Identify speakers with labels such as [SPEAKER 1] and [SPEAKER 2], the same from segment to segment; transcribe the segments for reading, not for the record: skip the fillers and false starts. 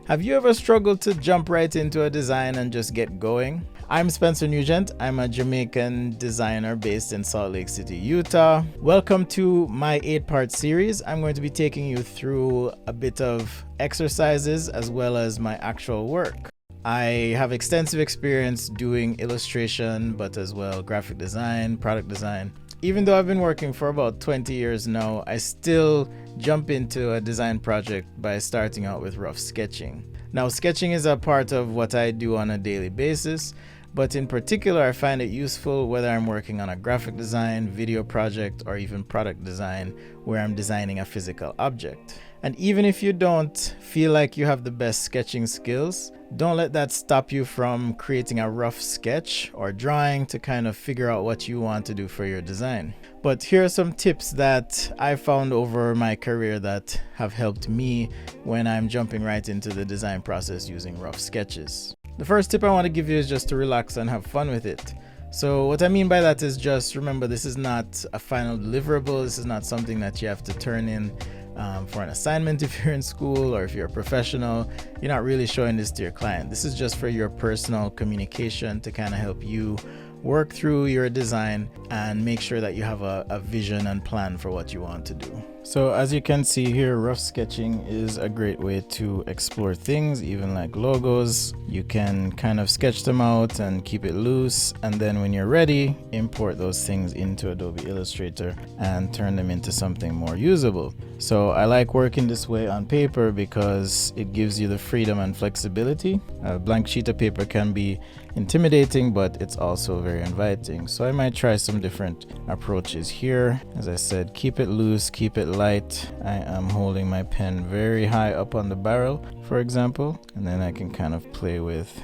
[SPEAKER 1] Have you ever struggled to jump right into a design and just get going? I'm Spencer Nugent. I'm a Jamaican designer based in Salt Lake City, Utah. Welcome to my 8-part series. I'm going to be taking you through a bit of exercises as well as my actual work. I have extensive experience doing illustration, but as well graphic design, product design. Even though I've been working for about 20 years now, I still jump into a design project by starting out with rough sketching. Now, sketching is a part of what I do on a daily basis, but in particular, I find it useful whether I'm working on a graphic design, video project, or even product design where I'm designing a physical object. And even if you don't feel like you have the best sketching skills, don't let that stop you from creating a rough sketch or drawing to kind of figure out what you want to do for your design. But here are some tips that I found over my career that have helped me when I'm jumping right into the design process using rough sketches. The first tip I want to give you is just to relax and have fun with it. So what I mean by that is just remember, this is not a final deliverable. This is not something that you have to turn in for an assignment if you're in school, or if you're a professional. You're not really showing this to your client. This is just for your personal communication to kind of help you work through your design and make sure that you have a vision and plan for what you want to do. So as you can see here, rough sketching is a great way to explore things, even like logos. You can kind of sketch them out and keep it loose, and then when you're ready, import those things into Adobe Illustrator and turn them into something more usable. So I like working this way on paper because it gives you the freedom and flexibility. A blank sheet of paper can be intimidating, but it's also very inviting. So I might try some different approaches here. As I said, keep it loose, keep it light. I am holding my pen very high up on the barrel, for example, and then I can kind of play with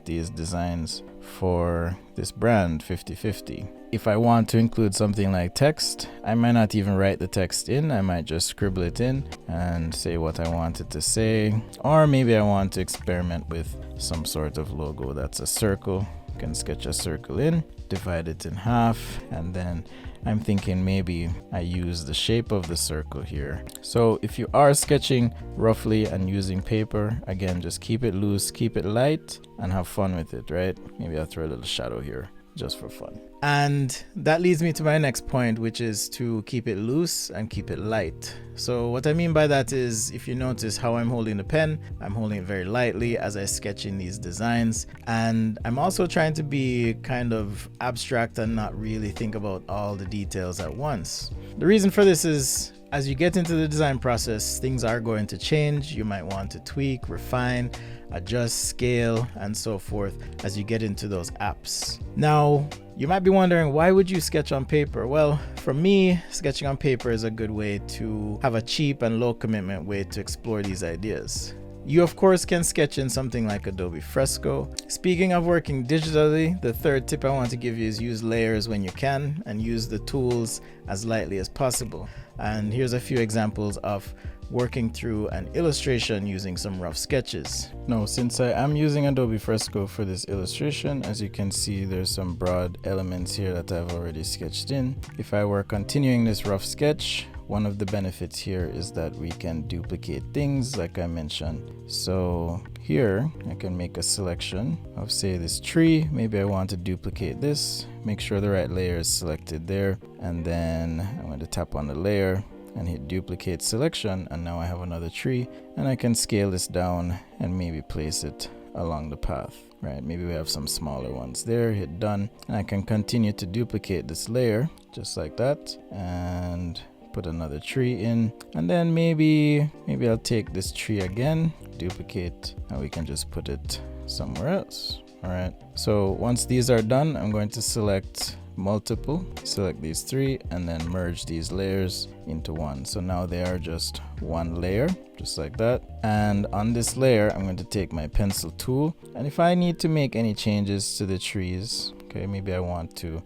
[SPEAKER 1] these designs for this brand 50/50. If I want to include something like text, I might not even write the text in. I might just scribble it in and say what I wanted to say. Or maybe I want to experiment with some sort of logo that's a circle. You can sketch a circle in, divide it in half, and then I'm thinking maybe I use the shape of the circle here. So if you are sketching roughly and using paper, again, just keep it loose, keep it light, and have fun with it, right? Maybe I'll throw a little shadow here just for fun. And that leads me to my next point, which is to keep it loose and keep it light. So what I mean by that is, if you notice how I'm holding the pen, I'm holding it very lightly as I sketch in these designs. And I'm also trying to be kind of abstract and not really think about all the details at once. The reason for this is, as you get into the design process, things are going to change. You might want to tweak, refine, adjust, scale, and so forth as you get into those apps. Now, you might be wondering, why would you sketch on paper? Well, for me, sketching on paper is a good way to have a cheap and low commitment way to explore these ideas. You of course can sketch in something like Adobe Fresco. Speaking of working digitally, the third tip I want to give you is use layers when you can and use the tools as lightly as possible. And here's a few examples of working through an illustration using some rough sketches. Now, since I am using Adobe Fresco for this illustration, as you can see, there's some broad elements here that I've already sketched in. If I were continuing this rough sketch, one of the benefits here is that we can duplicate things like I mentioned. So here I can make a selection of, say, this tree. Maybe I want to duplicate this, make sure the right layer is selected there, and then I'm going to tap on the layer and hit duplicate selection, and now I have another tree, and I can scale this down and maybe place it along the path, right? Maybe we have some smaller ones there. Hit done, and I can continue to duplicate this layer just like that and put another tree in, and then maybe I'll take this tree again, duplicate, and we can just put it somewhere else. All right, so once these are done, I'm going to select multiple, select these three, and then merge these layers into one. So now they are just one layer, just like that. And on this layer, I'm going to take my pencil tool, and if I need to make any changes to the trees, okay, maybe I want to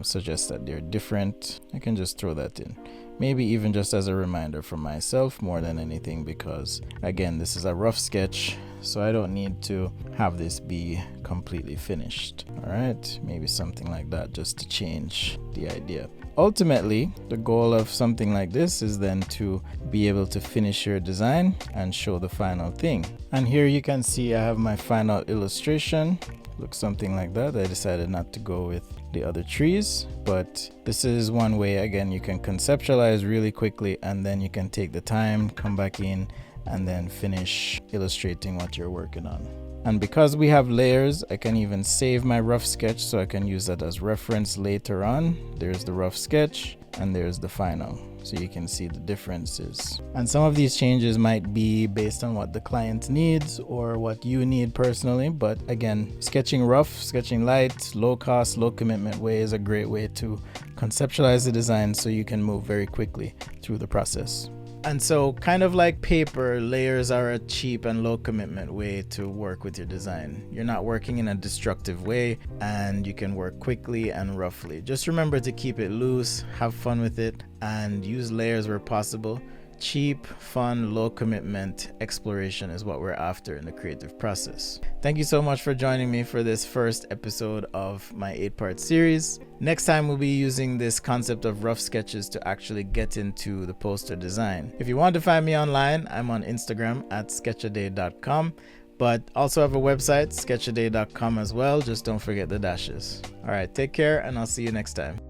[SPEAKER 1] suggest that they're different, I can just throw that in. Maybe even just as a reminder for myself more than anything, because again, this is a rough sketch, so I don't need to have this be completely finished. All right, maybe something like that just to change the idea. ultimately, the goal of something like this is then to be able to finish your design and show the final thing. And here you can see I have my final illustration. Looks something like that. I decided not to go with the other trees, but this is one way, again, you can conceptualize really quickly, and then you can take the time, come back in, and then finish illustrating what you're working on. And because we have layers, I can even save my rough sketch so I can use that as reference later on. There's the rough sketch and there's the final, so you can see the differences. And some of these changes might be based on what the client needs or what you need personally, but again, sketching rough, sketching light, low cost, low commitment way is a great way to conceptualize the design so you can move very quickly through the process. And so, kind of like paper, layers are a cheap and low commitment way to work with your design. You're not working in a destructive way, and you can work quickly and roughly. Just remember to keep it loose, have fun with it, and use layers where possible. Cheap, fun, low commitment exploration is what we're after in the creative process. Thank you so much for joining me for this first episode of my 8-part series. Next time we'll be using this concept of rough sketches to actually get into the poster design. If you want to find me online, I'm on Instagram at sketchaday.com, but also have a website, sketchaday.com as well. Just don't forget the dashes. All right, take care, and I'll see you next time.